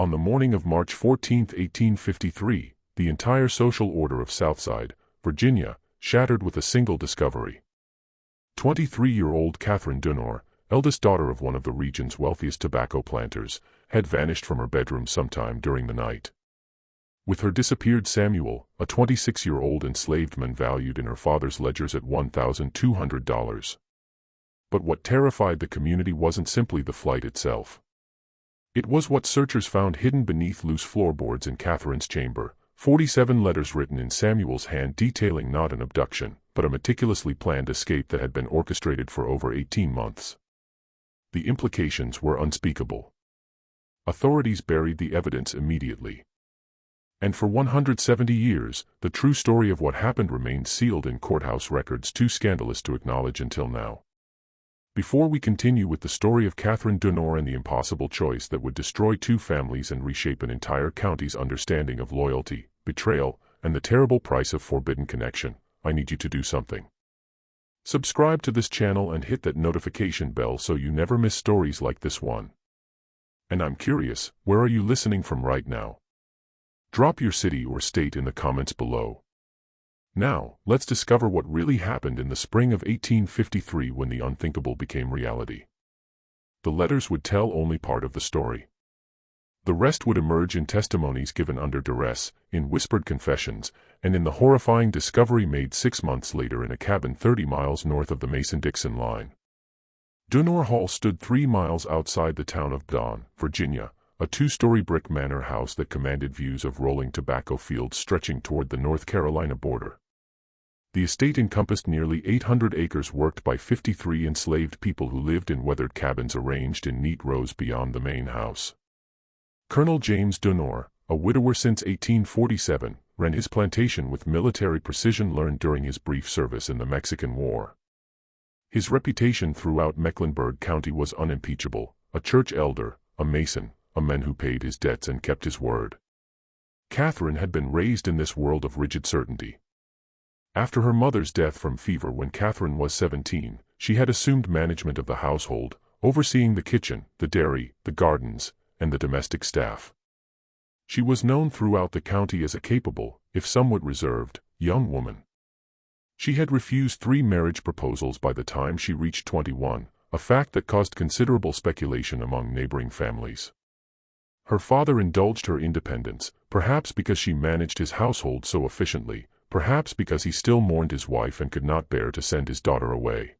On the morning of March 14, 1853, the entire social order of Southside, Virginia, shattered with a single discovery. 23-year-old Catherine Dunor, eldest daughter of one of the region's wealthiest tobacco planters, had vanished from her bedroom sometime during the night. With her disappeared Samuel, a 26-year-old enslaved man valued in her father's ledgers at $1,200. But what terrified the community wasn't simply the flight itself. It was what searchers found hidden beneath loose floorboards in Catherine's chamber, 47 letters written in Samuel's hand detailing not an abduction, but a meticulously planned escape that had been orchestrated for over 18 months. The implications were unspeakable. Authorities buried the evidence immediately. And for 170 years, the true story of what happened remained sealed in courthouse records too scandalous to acknowledge until now. Before we continue with the story of Catherine Dunor and the impossible choice that would destroy two families and reshape an entire county's understanding of loyalty, betrayal, and the terrible price of forbidden connection, I need you to do something. Subscribe to this channel and hit that notification bell so you never miss stories like this one. And I'm curious, where are you listening from right now? Drop your city or state in the comments below. Now, let's discover what really happened in the spring of 1853 when the unthinkable became reality. The letters would tell only part of the story. The rest would emerge in testimonies given under duress, in whispered confessions, and in the horrifying discovery made 6 months later in a cabin 30 miles north of the Mason-Dixon line. Dunor Hall stood 3 miles outside the town of Dawn, Virginia, a 2-story brick manor house that commanded views of rolling tobacco fields stretching toward the North Carolina border. The estate encompassed nearly 800 acres worked by 53 enslaved people who lived in weathered cabins arranged in neat rows beyond the main house. Colonel James Dunor, a widower since 1847, ran his plantation with military precision learned during his brief service in the Mexican War. His reputation throughout Mecklenburg County was unimpeachable, a church elder, a mason, a man who paid his debts and kept his word. Catherine had been raised in this world of rigid certainty. After her mother's death from fever when Catherine was 17, she had assumed management of the household, overseeing the kitchen, the dairy, the gardens, and the domestic staff. She was known throughout the county as a capable, if somewhat reserved, young woman. She had refused 3 marriage proposals by the time she reached 21, a fact that caused considerable speculation among neighboring families. Her father indulged her independence, perhaps because she managed his household so efficiently, perhaps because he still mourned his wife and could not bear to send his daughter away.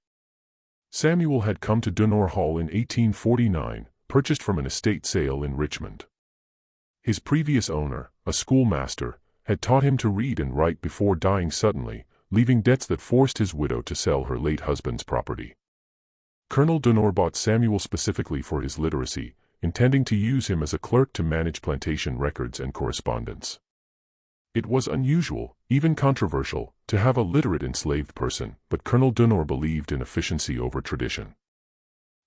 Samuel had come to Dunor Hall in 1849, purchased from an estate sale in Richmond. His previous owner, a schoolmaster, had taught him to read and write before dying suddenly, leaving debts that forced his widow to sell her late husband's property. Colonel Dunor bought Samuel specifically for his literacy, intending to use him as a clerk to manage plantation records and correspondence. It was unusual, even controversial, to have a literate enslaved person, but Colonel Dunor believed in efficiency over tradition.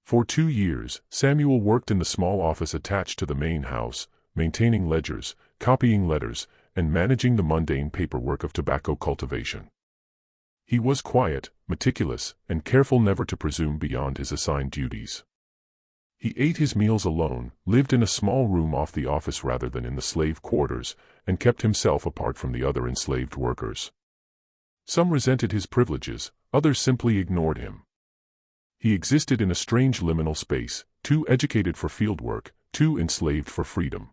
For 2 years, Samuel worked in the small office attached to the main house, maintaining ledgers, copying letters, and managing the mundane paperwork of tobacco cultivation. He was quiet, meticulous, and careful never to presume beyond his assigned duties. He ate his meals alone, lived in a small room off the office rather than in the slave quarters, and kept himself apart from the other enslaved workers. Some resented his privileges, others simply ignored him. He existed in a strange liminal space, too educated for field work, too enslaved for freedom.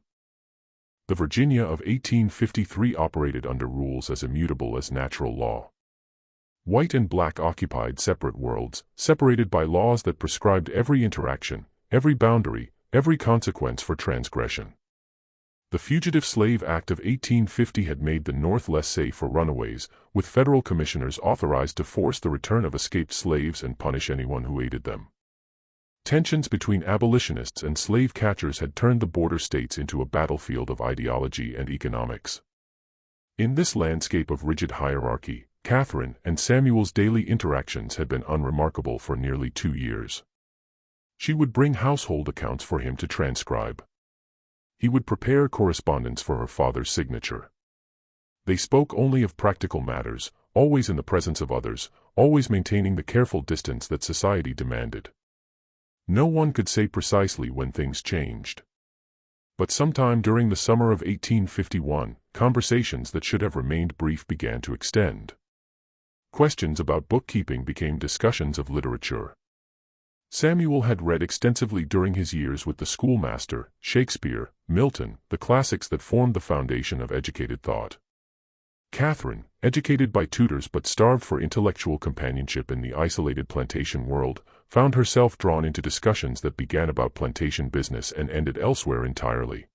The Virginia of 1853 operated under rules as immutable as natural law. White and black occupied separate worlds, separated by laws that prescribed every interaction, every boundary, every consequence for transgression. The Fugitive Slave Act of 1850 had made the North less safe for runaways, with federal commissioners authorized to force the return of escaped slaves and punish anyone who aided them. Tensions between abolitionists and slave catchers had turned the border states into a battlefield of ideology and economics. In this landscape of rigid hierarchy, Catherine and Samuel's daily interactions had been unremarkable for nearly 2 years. She would bring household accounts for him to transcribe. He would prepare correspondence for her father's signature. They spoke only of practical matters, always in the presence of others, always maintaining the careful distance that society demanded. No one could say precisely when things changed. But sometime during the summer of 1851, conversations that should have remained brief began to extend. Questions about bookkeeping became discussions of literature. Samuel had read extensively during his years with the schoolmaster, Shakespeare, Milton, the classics that formed the foundation of educated thought. Catherine, educated by tutors but starved for intellectual companionship in the isolated plantation world, found herself drawn into discussions that began about plantation business and ended elsewhere entirely.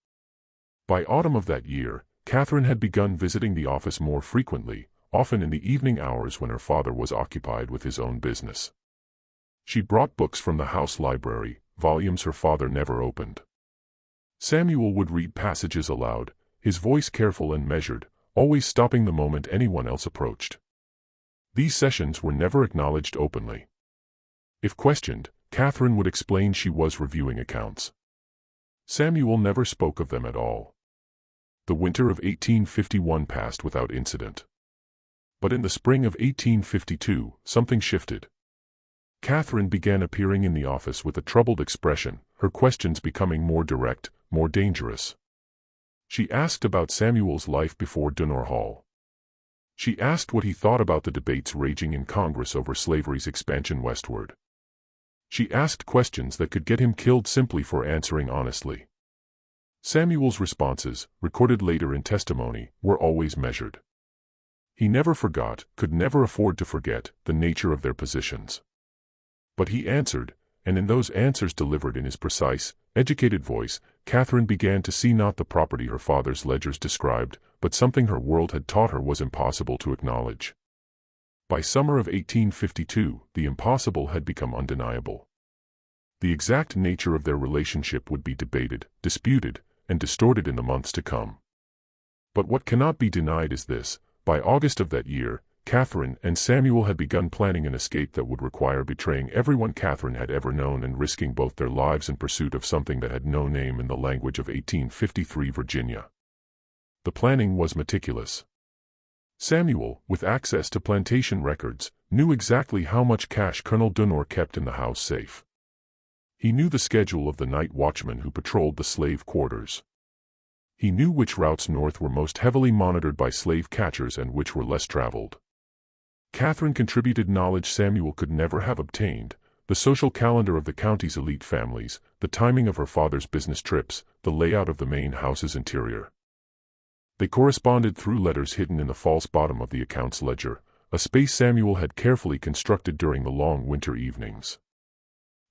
By autumn of that year, Catherine had begun visiting the office more frequently, often in the evening hours when her father was occupied with his own business. She brought books from the house library, volumes her father never opened. Samuel would read passages aloud, his voice careful and measured, always stopping the moment anyone else approached. These sessions were never acknowledged openly. If questioned, Catherine would explain she was reviewing accounts. Samuel never spoke of them at all. The winter of 1851 passed without incident. But in the spring of 1852, something shifted. Catherine began appearing in the office with a troubled expression, her questions becoming more direct, more dangerous. She asked about Samuel's life before Dunor Hall. She asked what he thought about the debates raging in Congress over slavery's expansion westward. She asked questions that could get him killed simply for answering honestly. Samuel's responses, recorded later in testimony, were always measured. He never forgot, could never afford to forget, the nature of their positions. But he answered, and in those answers delivered in his precise, educated voice, Catherine began to see not the property her father's ledgers described, but something her world had taught her was impossible to acknowledge. By summer of 1852, the impossible had become undeniable. The exact nature of their relationship would be debated, disputed, and distorted in the months to come. But what cannot be denied is this: by August of that year, Catherine and Samuel had begun planning an escape that would require betraying everyone Catherine had ever known and risking both their lives in pursuit of something that had no name in the language of 1853 Virginia. The planning was meticulous. Samuel, with access to plantation records, knew exactly how much cash Colonel Dunor kept in the house safe. He knew the schedule of the night watchmen who patrolled the slave quarters. He knew which routes north were most heavily monitored by slave catchers and which were less traveled. Catherine contributed knowledge Samuel could never have obtained: the social calendar of the county's elite families, the timing of her father's business trips, the layout of the main house's interior. They corresponded through letters hidden in the false bottom of the accounts ledger, a space Samuel had carefully constructed during the long winter evenings.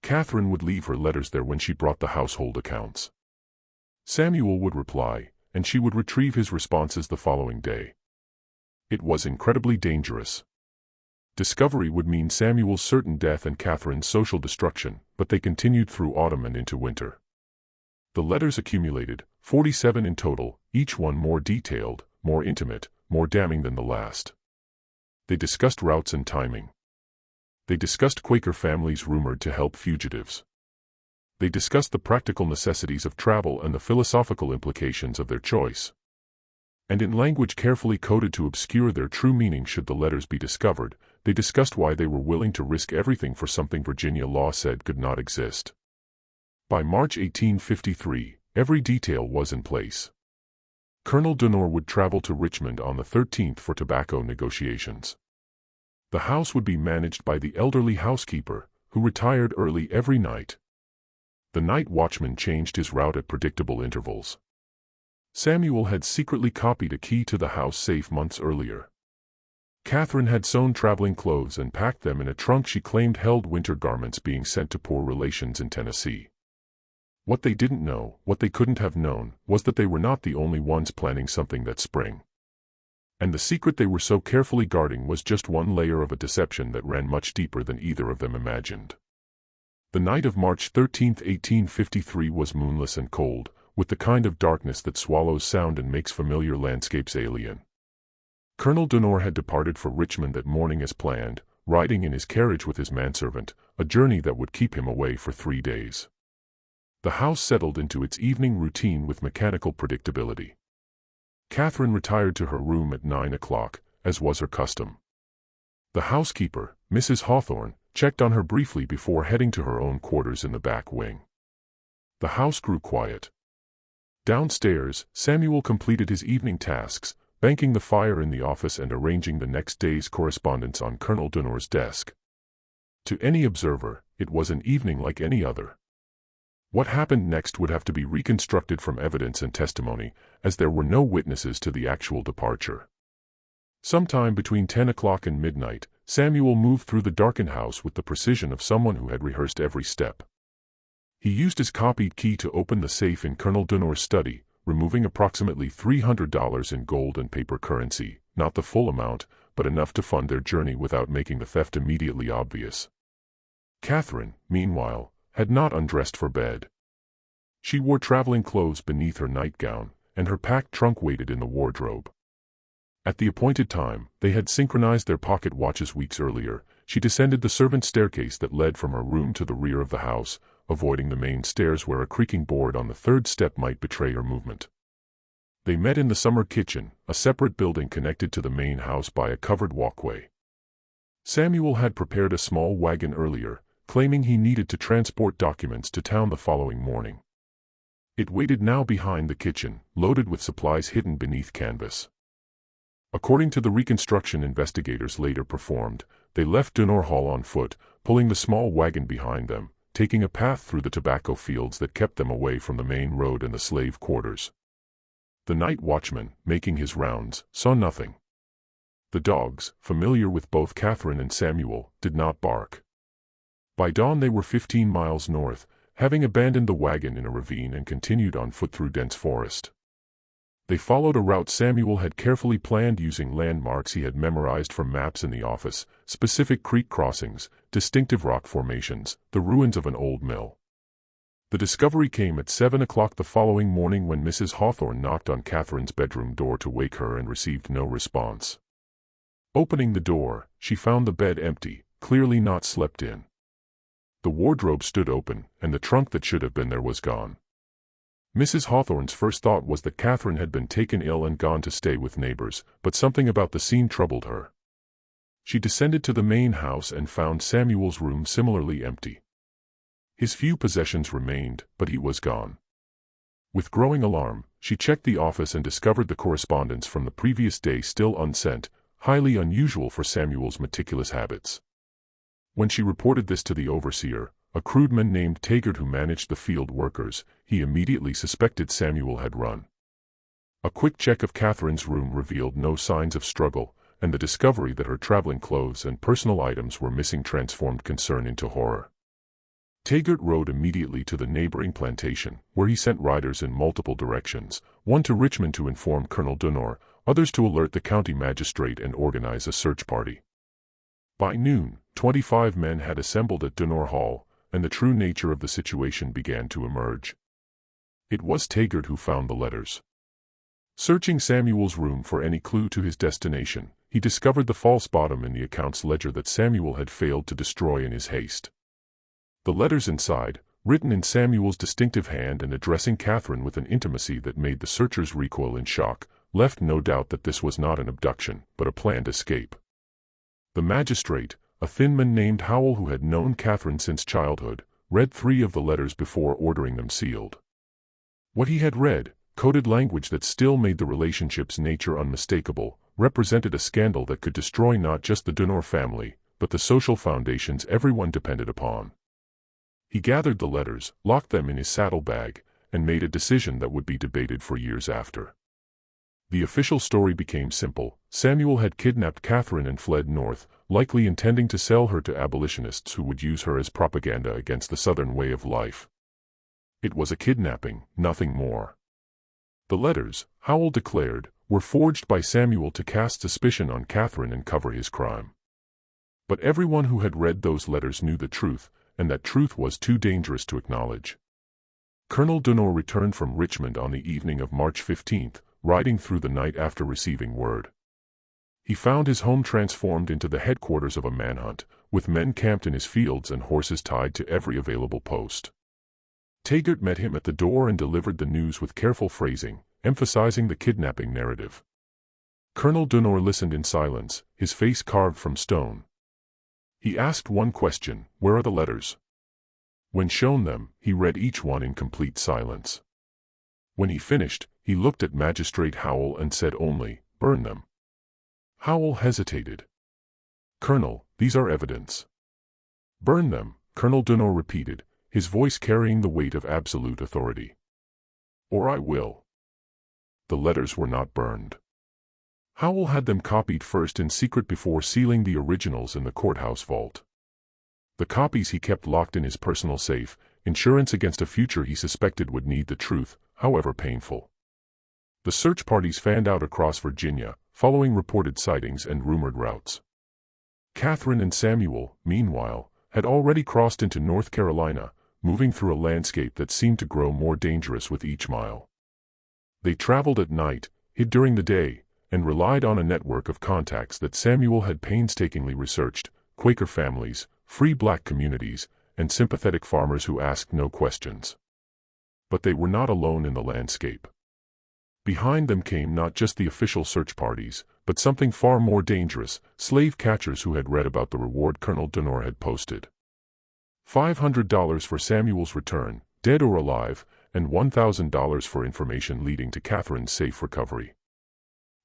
Catherine would leave her letters there when she brought the household accounts. Samuel would reply, and she would retrieve his responses the following day. It was incredibly dangerous. Discovery would mean Samuel's certain death and Catherine's social destruction, but they continued through autumn and into winter. The letters accumulated, 47 in total, each one more detailed, more intimate, more damning than the last. They discussed routes and timing. They discussed Quaker families rumored to help fugitives. They discussed the practical necessities of travel and the philosophical implications of their choice. And in language carefully coded to obscure their true meaning should the letters be discovered, they discussed why they were willing to risk everything for something Virginia law said could not exist. By March 1853, every detail was in place. Colonel Dunor would travel to Richmond on the 13th for tobacco negotiations. The house would be managed by the elderly housekeeper, who retired early every night. The night watchman changed his route at predictable intervals. Samuel had secretly copied a key to the house safe months earlier. Catherine had sewn traveling clothes and packed them in a trunk she claimed held winter garments being sent to poor relations in Tennessee. What they didn't know, what they couldn't have known, was that they were not the only ones planning something that spring. And the secret they were so carefully guarding was just one layer of a deception that ran much deeper than either of them imagined. The night of March 13, 1853 was moonless and cold, with the kind of darkness that swallows sound and makes familiar landscapes alien. Colonel Dunor had departed for Richmond that morning as planned, riding in his carriage with his manservant, a journey that would keep him away for 3 days. The house settled into its evening routine with mechanical predictability. Catherine retired to her room at 9 o'clock, as was her custom. The housekeeper, Mrs. Hawthorne, checked on her briefly before heading to her own quarters in the back wing. The house grew quiet. Downstairs, Samuel completed his evening tasks, banking the fire in the office and arranging the next day's correspondence on Colonel Dunor's desk. To any observer, it was an evening like any other. What happened next would have to be reconstructed from evidence and testimony, as there were no witnesses to the actual departure. Sometime between 10 o'clock and midnight, Samuel moved through the darkened house with the precision of someone who had rehearsed every step. He used his copied key to open the safe in Colonel Dunor's study, removing approximately $300 in gold and paper currency, not the full amount, but enough to fund their journey without making the theft immediately obvious. Catherine, meanwhile, had not undressed for bed. She wore traveling clothes beneath her nightgown, and her packed trunk waited in the wardrobe. At the appointed time, they had synchronized their pocket watches weeks earlier. She descended the servant staircase that led from her room to the rear of the house, avoiding the main stairs where a creaking board on the third step might betray her movement. They met in the summer kitchen, a separate building connected to the main house by a covered walkway. Samuel had prepared a small wagon earlier, claiming he needed to transport documents to town the following morning. It waited now behind the kitchen, loaded with supplies hidden beneath canvas. According to the reconstruction investigators later performed, they left Dunor Hall on foot, pulling the small wagon behind them, taking a path through the tobacco fields that kept them away from the main road and the slave quarters. The night watchman, making his rounds, saw nothing. The dogs, familiar with both Catherine and Samuel, did not bark. By dawn they were 15 miles north, having abandoned the wagon in a ravine and continued on foot through dense forest. They followed a route Samuel had carefully planned using landmarks he had memorized from maps in the office, specific creek crossings, distinctive rock formations, the ruins of an old mill. The discovery came at 7 o'clock the following morning when Mrs. Hawthorne knocked on Catherine's bedroom door to wake her and received no response. Opening the door, she found the bed empty, clearly not slept in. The wardrobe stood open, and the trunk that should have been there was gone. Mrs. Hawthorne's first thought was that Catherine had been taken ill and gone to stay with neighbors, but something about the scene troubled her. She descended to the main house and found Samuel's room similarly empty. His few possessions remained, but he was gone. With growing alarm, she checked the office and discovered the correspondence from the previous day still unsent, highly unusual for Samuel's meticulous habits. When she reported this to the overseer, a crewman named Taggart who managed the field workers, he immediately suspected Samuel had run. A quick check of Catherine's room revealed no signs of struggle, and the discovery that her traveling clothes and personal items were missing transformed concern into horror. Taggart rode immediately to the neighboring plantation, where he sent riders in multiple directions, one to Richmond to inform Colonel Dunor, others to alert the county magistrate and organize a search party. By noon, 25 men had assembled at Dunor Hall, and the true nature of the situation began to emerge. It was Taggart who found the letters. Searching Samuel's room for any clue to his destination, he discovered the false bottom in the account's ledger that Samuel had failed to destroy in his haste. The letters inside, written in Samuel's distinctive hand and addressing Catherine with an intimacy that made the searchers recoil in shock, left no doubt that this was not an abduction, but a planned escape. The magistrate, a thin man named Howell who had known Catherine since childhood, read 3 of the letters before ordering them sealed. What he had read, coded language that still made the relationship's nature unmistakable, represented a scandal that could destroy not just the Dunor family, but the social foundations everyone depended upon. He gathered the letters, locked them in his saddlebag, and made a decision that would be debated for years after. The official story became simple. Samuel had kidnapped Catherine and fled north, likely intending to sell her to abolitionists who would use her as propaganda against the Southern way of life. It was a kidnapping, nothing more. The letters, Howell declared, were forged by Samuel to cast suspicion on Catherine and cover his crime. But everyone who had read those letters knew the truth, and that truth was too dangerous to acknowledge. Colonel Dunor returned from Richmond on the evening of March 15th, riding through the night after receiving word. He found his home transformed into the headquarters of a manhunt, with men camped in his fields and horses tied to every available post. Taggart met him at the door and delivered the news with careful phrasing, emphasizing the kidnapping narrative. Colonel Dunor listened in silence, his face carved from stone. He asked one question: "Where are the letters?" When shown them, he read each one in complete silence. When he finished, he looked at Magistrate Howell and said only, "Burn them." Howell hesitated. "Colonel, these are evidence." "Burn them," Colonel Dunor repeated, his voice carrying the weight of absolute authority. "Or I will." The letters were not burned. Howell had them copied first in secret before sealing the originals in the courthouse vault. The copies he kept locked in his personal safe, insurance against a future he suspected would need the truth, however painful. The search parties fanned out across Virginia, following reported sightings and rumored routes. Catherine and Samuel, meanwhile, had already crossed into North Carolina, moving through a landscape that seemed to grow more dangerous with each mile. They traveled at night, hid during the day, and relied on a network of contacts that Samuel had painstakingly researched: Quaker families, free black communities, and sympathetic farmers who asked no questions. But they were not alone in the landscape. Behind them came not just the official search parties, but something far more dangerous: slave catchers who had read about the reward Colonel Dunor had posted. $500 for Samuel's return, dead or alive, and $1,000 for information leading to Catherine's safe recovery.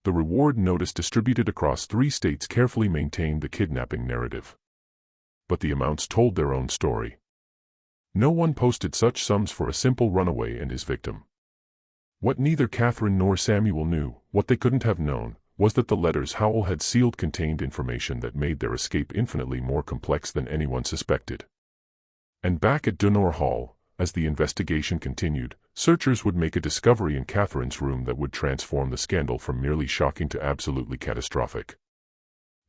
The reward notice distributed across 3 states carefully maintained the kidnapping narrative. But the amounts told their own story. No one posted such sums for a simple runaway and his victim. What neither Catherine nor Samuel knew, what they couldn't have known, was that the letters Howell had sealed contained information that made their escape infinitely more complex than anyone suspected. And back at Dunor Hall, as the investigation continued, searchers would make a discovery in Catherine's room that would transform the scandal from merely shocking to absolutely catastrophic.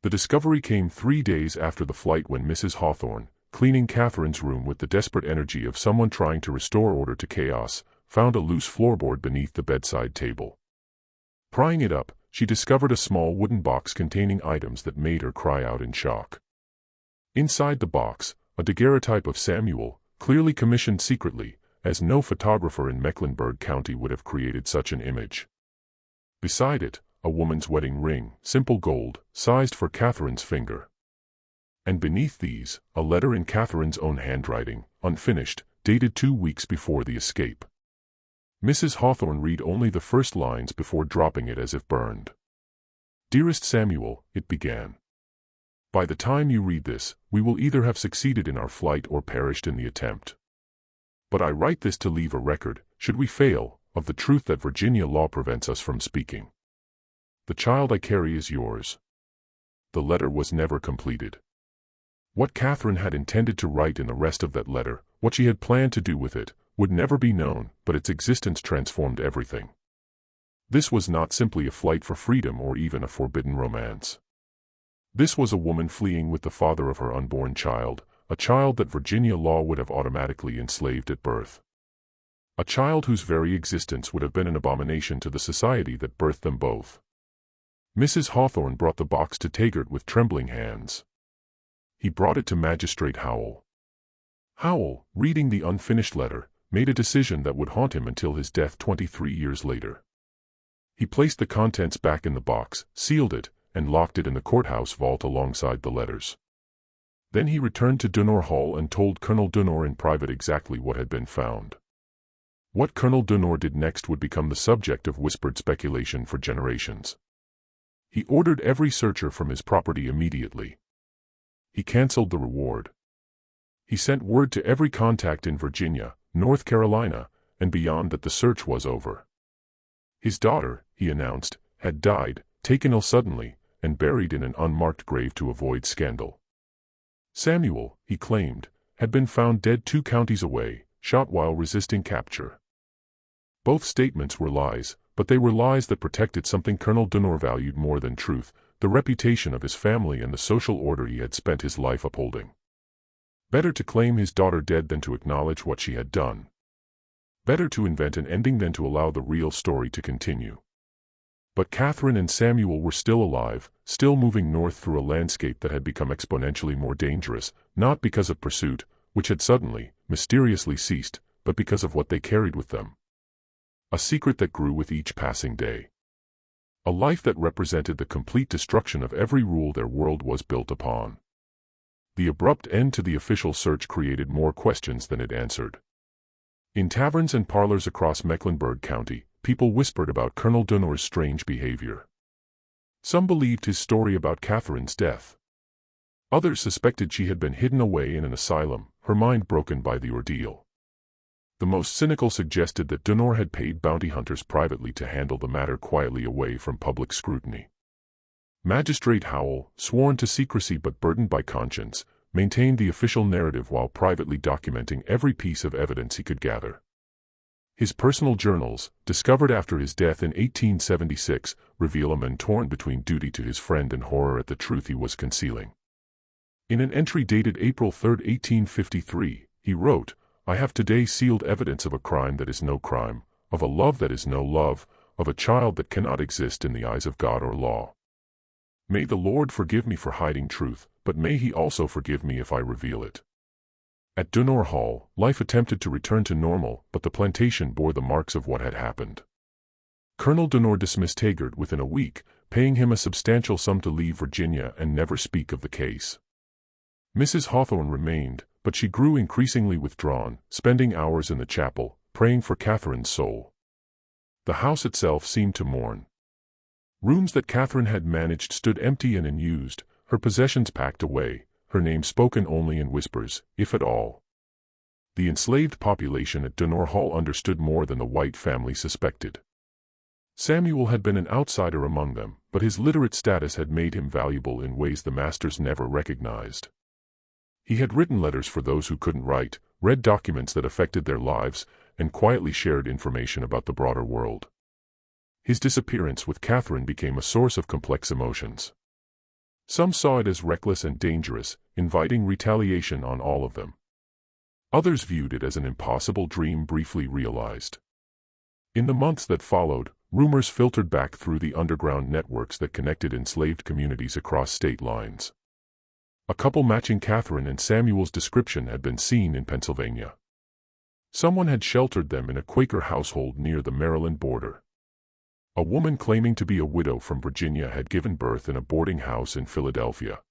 The discovery came 3 days after the flight, when Mrs. Hawthorne, cleaning Catherine's room with the desperate energy of someone trying to restore order to chaos, found a loose floorboard beneath the bedside table. Prying it up, she discovered a small wooden box containing items that made her cry out in shock. Inside the box, a daguerreotype of Samuel, clearly commissioned secretly, as no photographer in Mecklenburg County would have created such an image. Beside it, a woman's wedding ring, simple gold, sized for Catherine's finger. And beneath these, a letter in Catherine's own handwriting, unfinished, dated 2 weeks before the escape. Mrs. Hawthorne read only the first lines before dropping it as if burned. "Dearest Samuel," it began. "By the time you read this, we will either have succeeded in our flight or perished in the attempt. But I write this to leave a record, should we fail, of the truth that Virginia law prevents us from speaking. The child I carry is yours." The letter was never completed. What Catherine had intended to write in the rest of that letter, what she had planned to do with it, would never be known, but its existence transformed everything. This was not simply a flight for freedom or even a forbidden romance. This was a woman fleeing with the father of her unborn child, a child that Virginia law would have automatically enslaved at birth. A child whose very existence would have been an abomination to the society that birthed them both. Mrs. Hawthorne brought the box to Taggart with trembling hands. He brought it to Magistrate Howell. Howell, reading the unfinished letter, made a decision that would haunt him until his death 23 years later. He placed the contents back in the box, sealed it, and locked it in the courthouse vault alongside the letters. Then he returned to Dunor Hall and told Colonel Dunor in private exactly what had been found. What Colonel Dunor did next would become the subject of whispered speculation for generations. He ordered every searcher from his property immediately. He canceled the reward. He sent word to every contact in Virginia, North Carolina, and beyond that the search was over. His daughter, he announced, had died, taken ill suddenly, and buried in an unmarked grave to avoid scandal. Samuel, he claimed, had been found dead 2 counties away, shot while resisting capture. Both statements were lies, but they were lies that protected something Colonel Dunor valued more than truth: the reputation of his family and the social order he had spent his life upholding. Better to claim his daughter dead than to acknowledge what she had done. Better to invent an ending than to allow the real story to continue. But Catherine and Samuel were still alive, still moving north through a landscape that had become exponentially more dangerous, not because of pursuit, which had suddenly, mysteriously ceased, but because of what they carried with them. A secret that grew with each passing day. A life that represented the complete destruction of every rule their world was built upon. The abrupt end to the official search created more questions than it answered. In taverns and parlors across Mecklenburg County, people whispered about Colonel Dunor's strange behavior. Some believed his story about Catherine's death. Others suspected she had been hidden away in an asylum, her mind broken by the ordeal. The most cynical suggested that Dunor had paid bounty hunters privately to handle the matter quietly away from public scrutiny. Magistrate Howell, sworn to secrecy but burdened by conscience, maintained the official narrative while privately documenting every piece of evidence he could gather. His personal journals, discovered after his death in 1876, reveal a man torn between duty to his friend and horror at the truth he was concealing. In an entry dated April 3, 1853, he wrote, "I have today sealed evidence of a crime that is no crime, of a love that is no love, of a child that cannot exist in the eyes of God or law. May the Lord forgive me for hiding truth, but may He also forgive me if I reveal it." At Dunor Hall, life attempted to return to normal, but the plantation bore the marks of what had happened. Colonel Dunor dismissed Taggart within a week, paying him a substantial sum to leave Virginia and never speak of the case. Mrs. Hawthorne remained, but she grew increasingly withdrawn, spending hours in the chapel, praying for Catherine's soul. The house itself seemed to mourn. Rooms that Catherine had managed stood empty and unused, her possessions packed away, her name spoken only in whispers, if at all. The enslaved population at Dunor Hall understood more than the white family suspected. Samuel had been an outsider among them, but his literate status had made him valuable in ways the masters never recognized. He had written letters for those who couldn't write, read documents that affected their lives, and quietly shared information about the broader world. His disappearance with Catherine became a source of complex emotions. Some saw it as reckless and dangerous, inviting retaliation on all of them. Others viewed it as an impossible dream briefly realized. In the months that followed, rumors filtered back through the underground networks that connected enslaved communities across state lines. A couple matching Catherine and Samuel's description had been seen in Pennsylvania. Someone had sheltered them in a Quaker household near the Maryland border. A woman claiming to be a widow from Virginia had given birth in a boarding house in Philadelphia.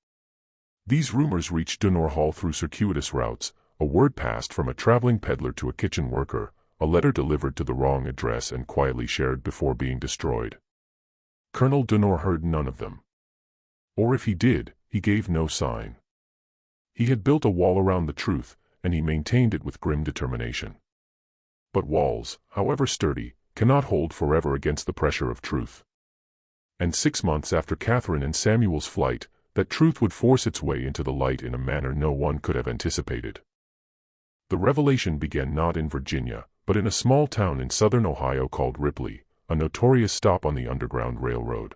These rumors reached Dunor Hall through circuitous routes, a word passed from a traveling peddler to a kitchen worker, a letter delivered to the wrong address and quietly shared before being destroyed. Colonel Dunor heard none of them. Or if he did, he gave no sign. He had built a wall around the truth, and he maintained it with grim determination. But walls, however sturdy, cannot hold forever against the pressure of truth. And 6 months after Catherine and Samuel's flight, that truth would force its way into the light in a manner no one could have anticipated. The revelation began not in Virginia, but in a small town in southern Ohio called Ripley, a notorious stop on the Underground Railroad.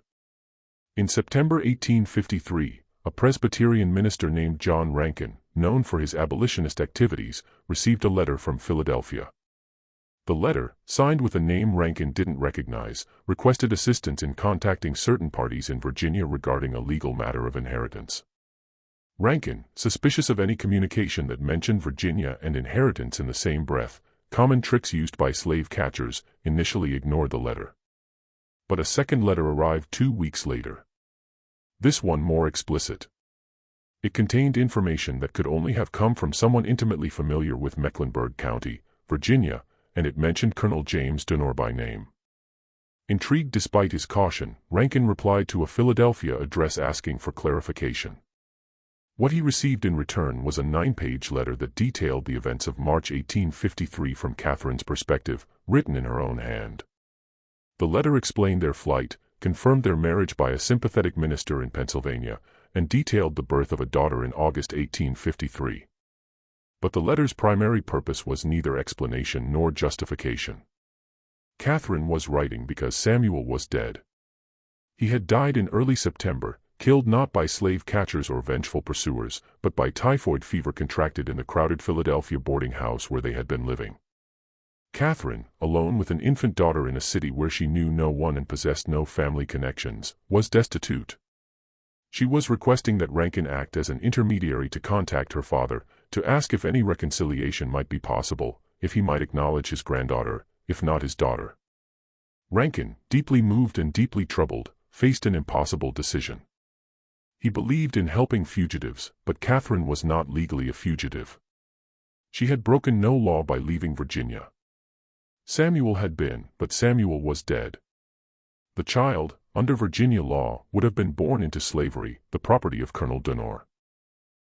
In September 1853, a Presbyterian minister named John Rankin, known for his abolitionist activities, received a letter from Philadelphia. The letter, signed with a name Rankin didn't recognize, requested assistance in contacting certain parties in Virginia regarding a legal matter of inheritance. Rankin, suspicious of any communication that mentioned Virginia and inheritance in the same breath, common tricks used by slave catchers, initially ignored the letter. But a second letter arrived 2 weeks later. This one more explicit. It contained information that could only have come from someone intimately familiar with Mecklenburg County, Virginia, and it mentioned Colonel James Dunor by name. Intrigued despite his caution, Rankin replied to a Philadelphia address asking for clarification. What he received in return was a 9-page letter that detailed the events of March 1853 from Catherine's perspective, written in her own hand. The letter explained their flight, confirmed their marriage by a sympathetic minister in Pennsylvania, and detailed the birth of a daughter in August 1853. But the letter's primary purpose was neither explanation nor justification. Catherine was writing because Samuel was dead. He had died in early September, killed not by slave catchers or vengeful pursuers, but by typhoid fever contracted in the crowded Philadelphia boarding house where they had been living. Catherine, alone with an infant daughter in a city where she knew no one and possessed no family connections, was destitute. She was requesting that Rankin act as an intermediary to contact her father, to ask if any reconciliation might be possible, if he might acknowledge his granddaughter, if not his daughter. Rankin, deeply moved and deeply troubled, faced an impossible decision. He believed in helping fugitives, but Catherine was not legally a fugitive. She had broken no law by leaving Virginia. Samuel had been, but Samuel was dead. The child, under Virginia law, would have been born into slavery, the property of Colonel Dunor.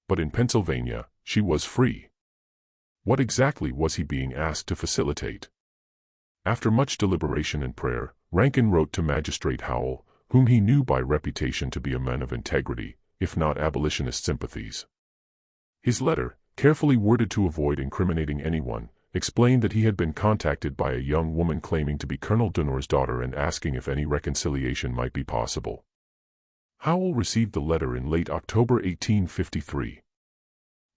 But in Pennsylvania, she was free. What exactly was he being asked to facilitate? After much deliberation and prayer, Rankin wrote to Magistrate Howell, whom he knew by reputation to be a man of integrity, if not abolitionist sympathies. His letter, carefully worded to avoid incriminating anyone, explained that he had been contacted by a young woman claiming to be Colonel Dunor's daughter and asking if any reconciliation might be possible. Howell received the letter in late October 1853.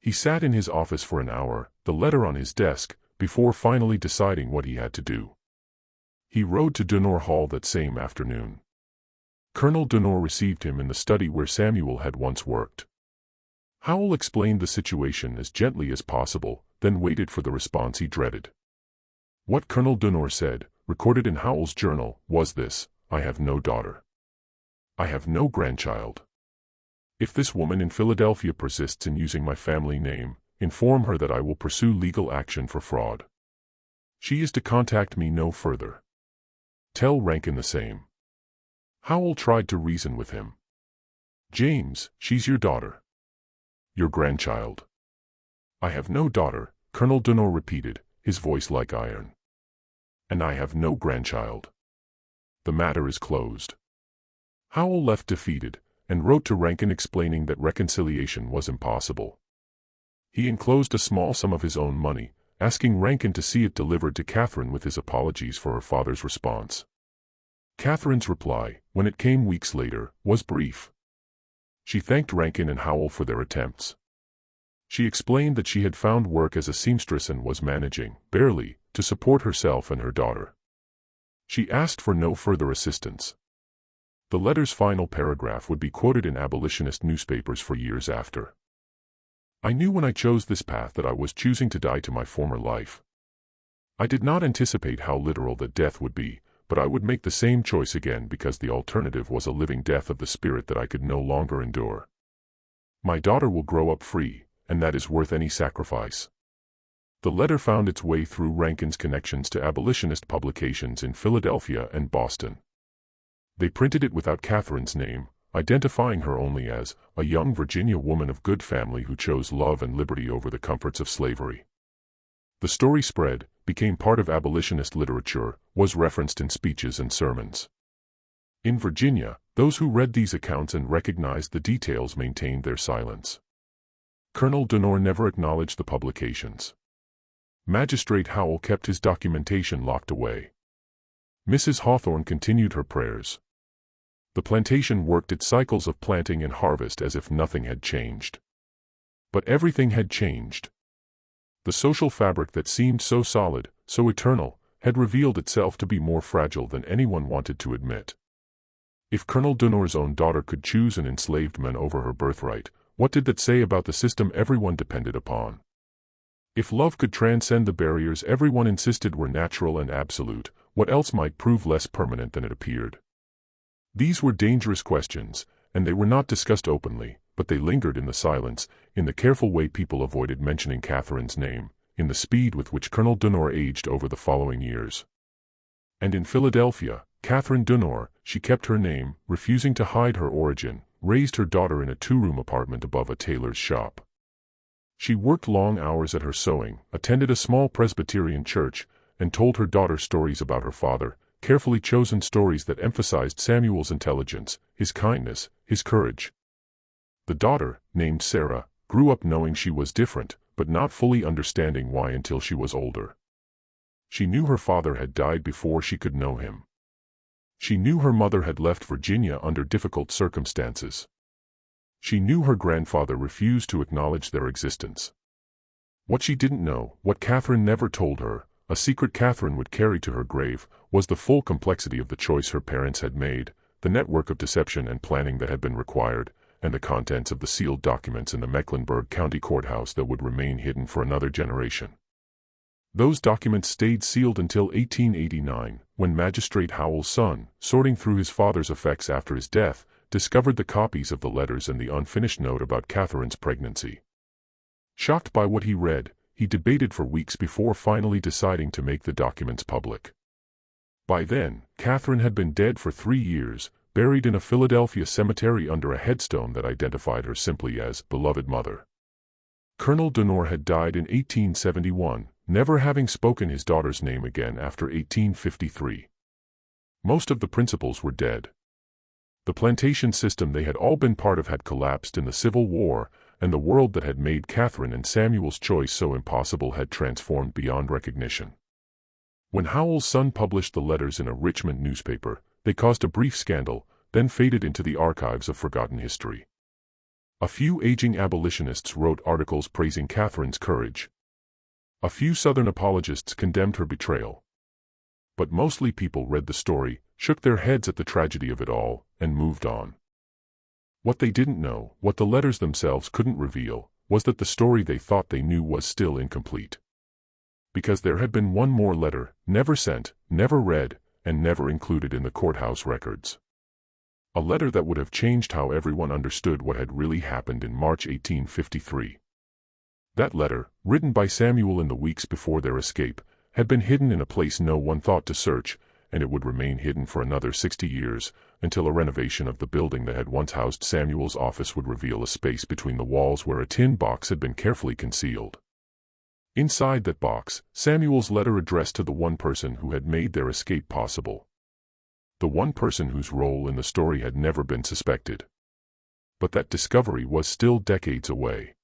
He sat in his office for an hour, the letter on his desk, before finally deciding what he had to do. He rode to Dunor Hall that same afternoon. Colonel Dunor received him in the study where Samuel had once worked. Howell explained the situation as gently as possible, then waited for the response he dreaded. What Colonel Dunor said, recorded in Howell's journal, was this: "I have no daughter. I have no grandchild. If this woman in Philadelphia persists in using my family name, inform her that I will pursue legal action for fraud. She is to contact me no further. Tell Rankin the same." Howell tried to reason with him. "James, she's your daughter. Your grandchild." "I have no daughter," Colonel Dunor repeated, his voice like iron. "And I have no grandchild. The matter is closed." Howell left defeated, and wrote to Rankin explaining that reconciliation was impossible. He enclosed a small sum of his own money, asking Rankin to see it delivered to Catherine with his apologies for her father's response. Catherine's reply, when it came weeks later, was brief. She thanked Rankin and Howell for their attempts. She explained that she had found work as a seamstress and was managing, barely, to support herself and her daughter. She asked for no further assistance. The letter's final paragraph would be quoted in abolitionist newspapers for years after. "I knew when I chose this path that I was choosing to die to my former life. I did not anticipate how literal that death would be, but I would make the same choice again because the alternative was a living death of the spirit that I could no longer endure. My daughter will grow up free, and that is worth any sacrifice." The letter found its way through Rankin's connections to abolitionist publications in Philadelphia and Boston. They printed it without Catherine's name, identifying her only as a young Virginia woman of good family who chose love and liberty over the comforts of slavery. The story spread, became part of abolitionist literature, was referenced in speeches and sermons. In Virginia, those who read these accounts and recognized the details maintained their silence. Colonel Dunor never acknowledged the publications. Magistrate Howell kept his documentation locked away. Mrs. Hawthorne continued her prayers. The plantation worked its cycles of planting and harvest as if nothing had changed. But everything had changed. The social fabric that seemed so solid, so eternal, had revealed itself to be more fragile than anyone wanted to admit. If Colonel Dunor's own daughter could choose an enslaved man over her birthright, what did that say about the system everyone depended upon? If love could transcend the barriers everyone insisted were natural and absolute, what else might prove less permanent than it appeared? These were dangerous questions, and they were not discussed openly, but they lingered in the silence, in the careful way people avoided mentioning Catherine's name, in the speed with which Colonel Dunor aged over the following years. And in Philadelphia, Catherine Dunor, she kept her name, refusing to hide her origin, raised her daughter in a two-room apartment above a tailor's shop. She worked long hours at her sewing, attended a small Presbyterian church, and told her daughter stories about her father, carefully chosen stories that emphasized Samuel's intelligence, his kindness, his courage. The daughter, named Sarah, grew up knowing she was different, but not fully understanding why until she was older. She knew her father had died before she could know him. She knew her mother had left Virginia under difficult circumstances. She knew her grandfather refused to acknowledge their existence. What she didn't know, what Catherine never told her, a secret Catherine would carry to her grave, was the full complexity of the choice her parents had made, the network of deception and planning that had been required, and the contents of the sealed documents in the Mecklenburg County Courthouse that would remain hidden for another generation. Those documents stayed sealed until 1889, when Magistrate Howell's son, sorting through his father's effects after his death, discovered the copies of the letters and the unfinished note about Catherine's pregnancy. Shocked by what he read, he debated for weeks before finally deciding to make the documents public. By then, Catherine had been dead for 3 years, buried in a Philadelphia cemetery under a headstone that identified her simply as beloved mother. Colonel Dunor had died in 1871, never having spoken his daughter's name again after 1853. Most of the principals were dead. The plantation system they had all been part of had collapsed in the Civil War, and the world that had made Catherine and Samuel's choice so impossible had transformed beyond recognition. When Howell's son published the letters in a Richmond newspaper, they caused a brief scandal, then faded into the archives of forgotten history. A few aging abolitionists wrote articles praising Catherine's courage. A few Southern apologists condemned her betrayal. But mostly people read the story, shook their heads at the tragedy of it all, and moved on. What they didn't know, what the letters themselves couldn't reveal, was that the story they thought they knew was still incomplete. Because there had been one more letter, never sent, never read, and never included in the courthouse records. A letter that would have changed how everyone understood what had really happened in March 1853. That letter, written by Samuel in the weeks before their escape, had been hidden in a place no one thought to search, and it would remain hidden for another 60 years, until a renovation of the building that had once housed Samuel's office would reveal a space between the walls where a tin box had been carefully concealed. Inside that box, Samuel's letter addressed to the one person who had made their escape possible. The one person whose role in the story had never been suspected. But that discovery was still decades away.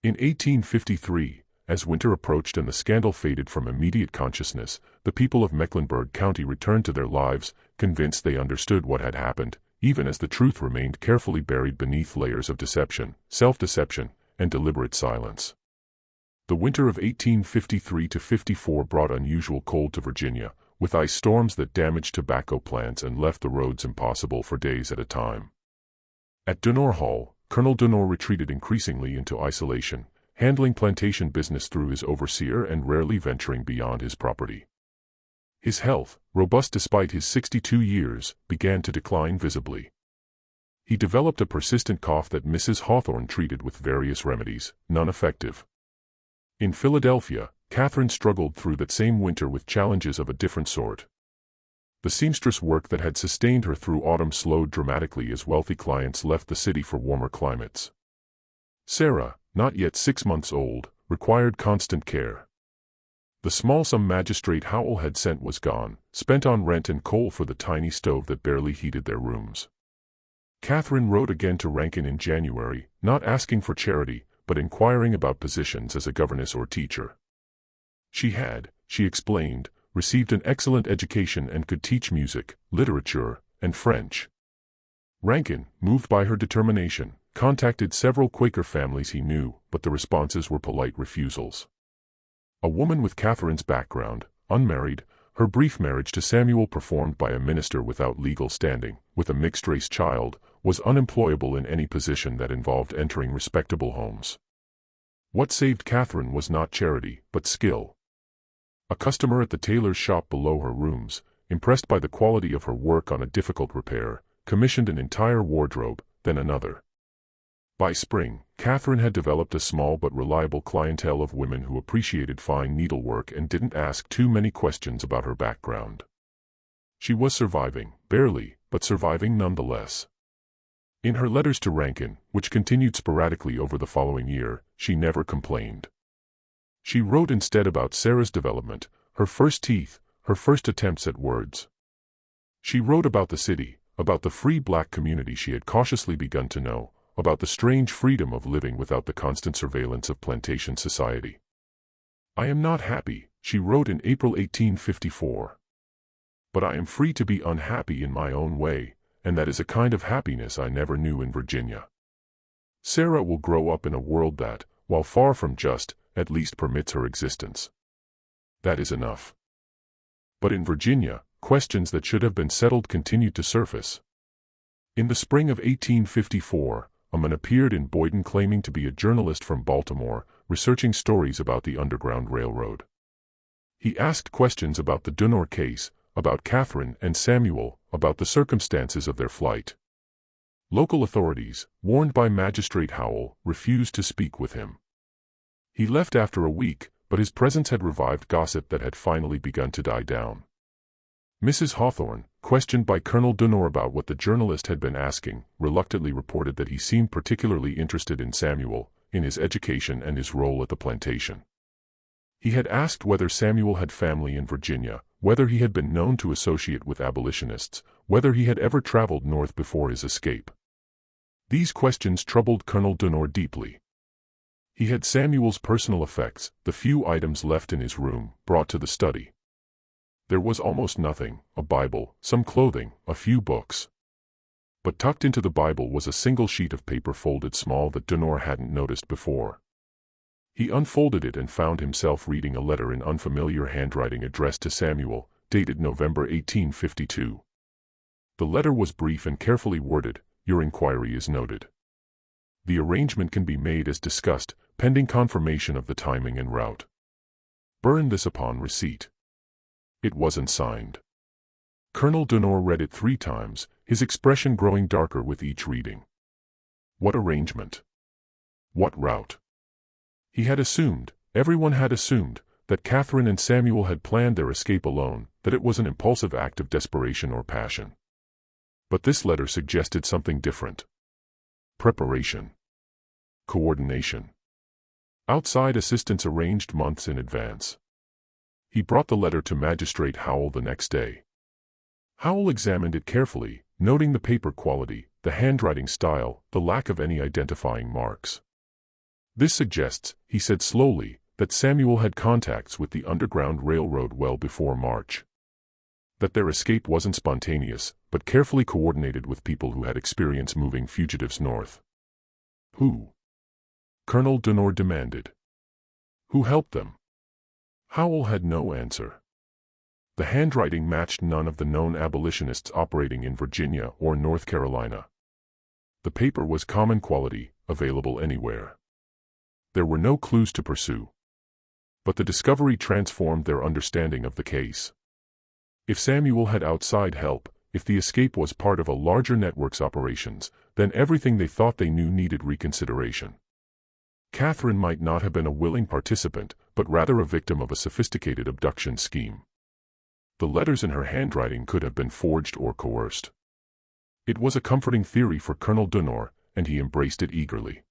In 1853, as winter approached and the scandal faded from immediate consciousness, the people of Mecklenburg County returned to their lives, convinced they understood what had happened, even as the truth remained carefully buried beneath layers of deception, self-deception, and deliberate silence. The winter of 1853–54 brought unusual cold to Virginia, with ice storms that damaged tobacco plants and left the roads impassable for days at a time. At Dunor Hall, Colonel Dunor retreated increasingly into isolation, handling plantation business through his overseer and rarely venturing beyond his property. His health, robust despite his 62 years, began to decline visibly. He developed a persistent cough that Mrs. Hawthorne treated with various remedies, none effective. In Philadelphia, Catherine struggled through that same winter with challenges of a different sort. The seamstress work that had sustained her through autumn slowed dramatically as wealthy clients left the city for warmer climates. Sarah, not yet 6 months old, required constant care. The small sum Magistrate Howell had sent was gone, spent on rent and coal for the tiny stove that barely heated their rooms. Catherine wrote again to Rankin in January, not asking for charity, but inquiring about positions as a governess or teacher. She had, she explained, received an excellent education and could teach music, literature, and French. Rankin, moved by her determination, contacted several Quaker families he knew, but the responses were polite refusals. A woman with Catherine's background, unmarried, her brief marriage to Samuel performed by a minister without legal standing, with a mixed-race child, was unemployable in any position that involved entering respectable homes. What saved Catherine was not charity, but skill. A customer at the tailor's shop below her rooms, impressed by the quality of her work on a difficult repair, commissioned an entire wardrobe, then another. By spring, Catherine had developed a small but reliable clientele of women who appreciated fine needlework and didn't ask too many questions about her background. She was surviving, barely, but surviving nonetheless. In her letters to Rankin, which continued sporadically over the following year, she never complained. She wrote instead about Sarah's development, her first teeth, her first attempts at words. She wrote about the city, about the free black community she had cautiously begun to know, about the strange freedom of living without the constant surveillance of plantation society. "I am not happy," she wrote in April 1854. "But I am free to be unhappy in my own way, and that is a kind of happiness I never knew in Virginia. Sarah will grow up in a world that, while far from just, at least permits her existence. That is enough." But in Virginia, questions that should have been settled continued to surface. In the spring of 1854, a man appeared in Boydton claiming to be a journalist from Baltimore, researching stories about the Underground Railroad. He asked questions about the Dunor case, about Catherine and Samuel, about the circumstances of their flight. Local authorities, warned by Magistrate Howell, refused to speak with him. He left after a week, but his presence had revived gossip that had finally begun to die down. Mrs. Hawthorne, questioned by Colonel Dunor about what the journalist had been asking, reluctantly reported that he seemed particularly interested in Samuel, in his education and his role at the plantation. He had asked whether Samuel had family in Virginia, whether he had been known to associate with abolitionists, whether he had ever traveled north before his escape. These questions troubled Colonel Dunor deeply. He had Samuel's personal effects, the few items left in his room, brought to the study. There was almost nothing: a Bible, some clothing, a few books. But tucked into the Bible was a single sheet of paper folded small that Dunor hadn't noticed before. He unfolded it and found himself reading a letter in unfamiliar handwriting addressed to Samuel, dated November 1852. The letter was brief and carefully worded. "Your inquiry is noted. The arrangement can be made as discussed, pending confirmation of the timing and route. Burn this upon receipt." It wasn't signed. Colonel Dunor read it 3 times, his expression growing darker with each reading. What arrangement? What route? He had assumed, everyone had assumed, that Catherine and Samuel had planned their escape alone, that it was an impulsive act of desperation or passion. But this letter suggested something different. Preparation. Coordination. Outside assistance arranged months in advance. He brought the letter to Magistrate Howell the next day. Howell examined it carefully, noting the paper quality, the handwriting style, the lack of any identifying marks. "This suggests," he said slowly, "that Samuel had contacts with the Underground Railroad well before March. That their escape wasn't spontaneous, but carefully coordinated with people who had experience moving fugitives north." "Who?" Colonel Dunor demanded. "Who helped them?" Howell had no answer. The handwriting matched none of the known abolitionists operating in Virginia or North Carolina. The paper was common quality, available anywhere. There were no clues to pursue. But the discovery transformed their understanding of the case. If Samuel had outside help, if the escape was part of a larger network's operations, then everything they thought they knew needed reconsideration. Catherine might not have been a willing participant, but rather a victim of a sophisticated abduction scheme. The letters in her handwriting could have been forged or coerced. It was a comforting theory for Colonel Dunor, and he embraced it eagerly.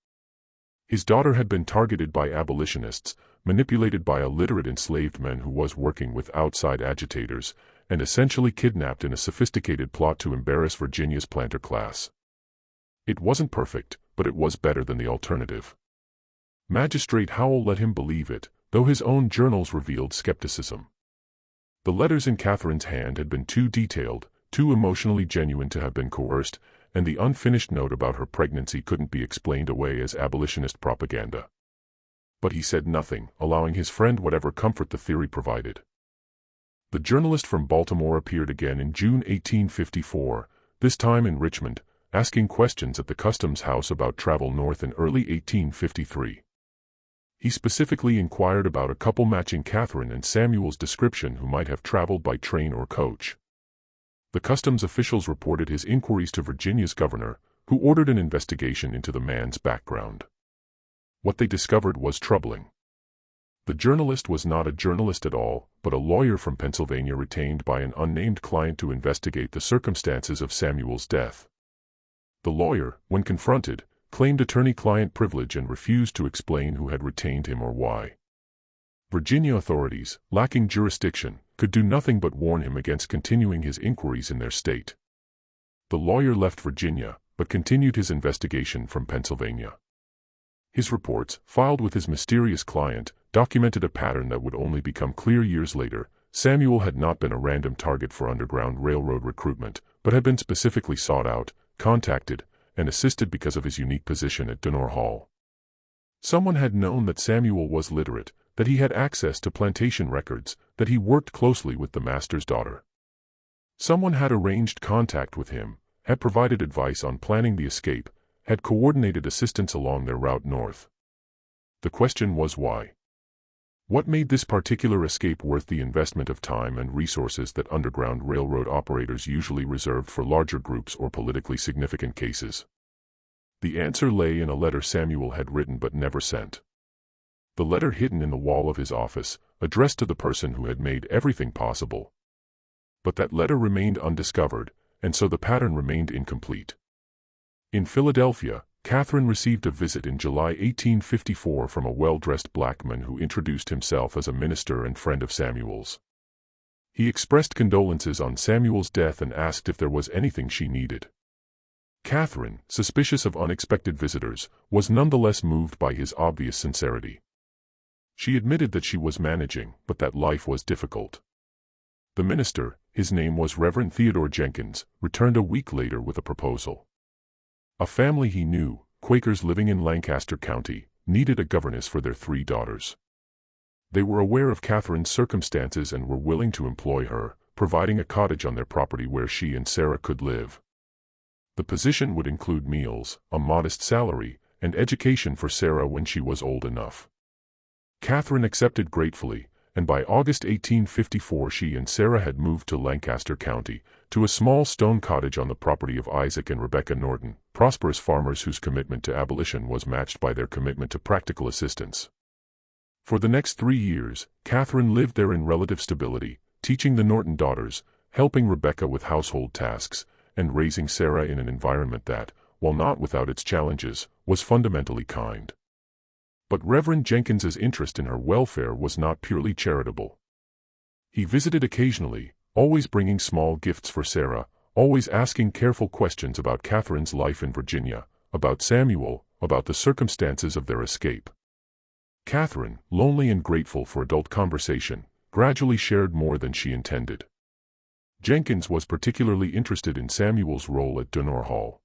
His daughter had been targeted by abolitionists, manipulated by a literate enslaved man who was working with outside agitators, and essentially kidnapped in a sophisticated plot to embarrass Virginia's planter class. It wasn't perfect, but it was better than the alternative. Magistrate Howell let him believe it, though his own journals revealed skepticism. The letters in Catherine's hand had been too detailed, too emotionally genuine to have been coerced, and the unfinished note about her pregnancy couldn't be explained away as abolitionist propaganda. But he said nothing, allowing his friend whatever comfort the theory provided. The journalist from Baltimore appeared again in June 1854, this time in Richmond, asking questions at the Customs House about travel north in early 1853. He specifically inquired about a couple matching Catherine and Samuel's description who might have traveled by train or coach. The customs officials reported his inquiries to Virginia's governor, who ordered an investigation into the man's background. What they discovered was troubling. The journalist was not a journalist at all, but a lawyer from Pennsylvania retained by an unnamed client to investigate the circumstances of Samuel's death. The lawyer, when confronted, claimed attorney-client privilege and refused to explain who had retained him or why. Virginia authorities, lacking jurisdiction, could do nothing but warn him against continuing his inquiries in their state. The lawyer left Virginia, but continued his investigation from Pennsylvania. His reports, filed with his mysterious client, documented a pattern that would only become clear years later. Samuel had not been a random target for Underground Railroad recruitment, but had been specifically sought out, contacted, and assisted because of his unique position at Dunor Hall. Someone had known that Samuel was literate, that he had access to plantation records, that he worked closely with the master's daughter. Someone had arranged contact with him, had provided advice on planning the escape, had coordinated assistance along their route north. The question was why. What made this particular escape worth the investment of time and resources that Underground Railroad operators usually reserved for larger groups or politically significant cases? The answer lay in a letter Samuel had written but never sent. the letter hidden in the wall of his office, addressed to the person who had made everything possible. But that letter remained undiscovered, and so the pattern remained incomplete. In Philadelphia, Catherine received a visit in July 1854 from a well-dressed black man who introduced himself as a minister and friend of Samuel's. He expressed condolences on Samuel's death and asked if there was anything she needed. Catherine, suspicious of unexpected visitors, was nonetheless moved by his obvious sincerity. She admitted that she was managing, but that life was difficult. The minister, his name was Reverend Theodore Jenkins, returned a week later with a proposal. A family he knew, Quakers living in Lancaster County, needed a governess for their 3 daughters. They were aware of Catherine's circumstances and were willing to employ her, providing a cottage on their property where she and Sarah could live. The position would include meals, a modest salary, and education for Sarah when she was old enough. Catherine accepted gratefully, and by August 1854 she and Sarah had moved to Lancaster County, to a small stone cottage on the property of Isaac and Rebecca Norton, prosperous farmers whose commitment to abolition was matched by their commitment to practical assistance. For the next 3 years, Catherine lived there in relative stability, teaching the Norton daughters, helping Rebecca with household tasks, and raising Sarah in an environment that, while not without its challenges, was fundamentally kind. But Reverend Jenkins's interest in her welfare was not purely charitable. He visited occasionally, always bringing small gifts for Sarah, always asking careful questions about Catherine's life in Virginia, about Samuel, about the circumstances of their escape. Catherine, lonely and grateful for adult conversation, gradually shared more than she intended. Jenkins was particularly interested in Samuel's role at Donore Hall.